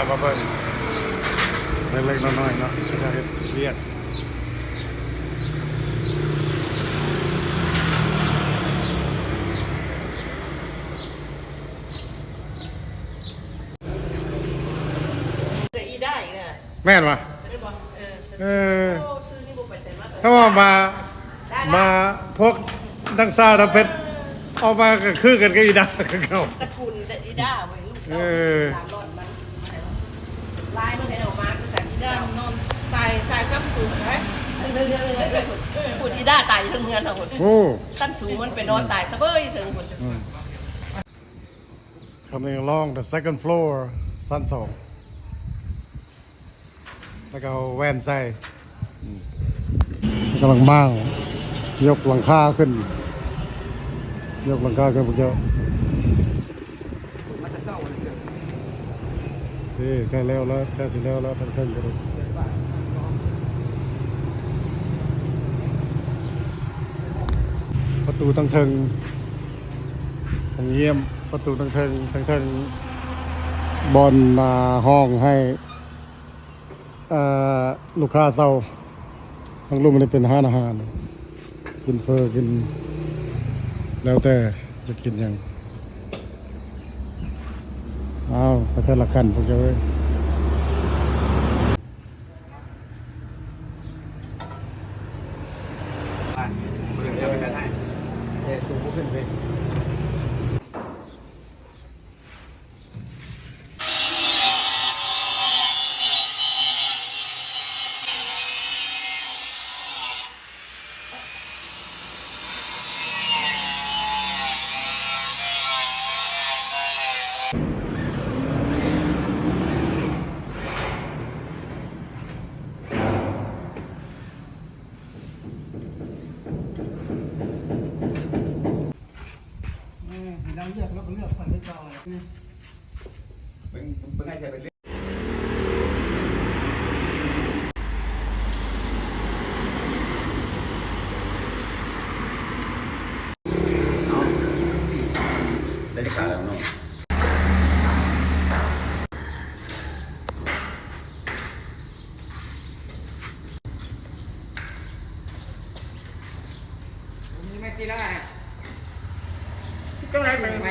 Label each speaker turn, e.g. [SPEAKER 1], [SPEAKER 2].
[SPEAKER 1] มาเบิ่งเล็กๆน้อยๆเนาะจะเฮ็ดเรียก
[SPEAKER 2] อีได้อีกเนี่ย
[SPEAKER 1] แม่นวะเออถ้าว่ามาพวกดังซาดังเพชรเอามาก็คือกันก็อีดาคือเขา
[SPEAKER 2] ตระกูลอีด้าไว้ลูกเต้าสามรอดมันลายมันเห็นออกมาคือแต่อีด้านอนตายซ้ำสูงไหมพูดอีด้าตายทั้งเมืองทั้งหมด
[SPEAKER 1] โอ้
[SPEAKER 2] ซ้ำสูงมันไปนอนตายซะเบ้ยถึงหมด
[SPEAKER 1] coming along the second floor ชั้นสองแล้วก็แว่นใส่กำลังมั่งยกหลังคาขึ้นยกหลังคาขึ้นพวกเจ้าใกล้แล้วใกล้สิแล้วทั้งขึ้นกันประตูตั้งเทิงทางเยี่ยมประตูตั้งเทิงบอลมาห้องให้ลูกค้าเศร้าทางลูกมันเป็นอาหารกินเฟอร์กินแล้วแต่จะกินยังอ้าวประเทศละคันพวกเจ้าเว้ยสูงขึ้นไปเราเลือกแล้วก็เลือกคนที่จองนี่เป็นไงใช่เป็นเรื่อง
[SPEAKER 3] ได้ขาแล้วเนาะมีไม่ซีแล้วไงก็ไรเป็นไง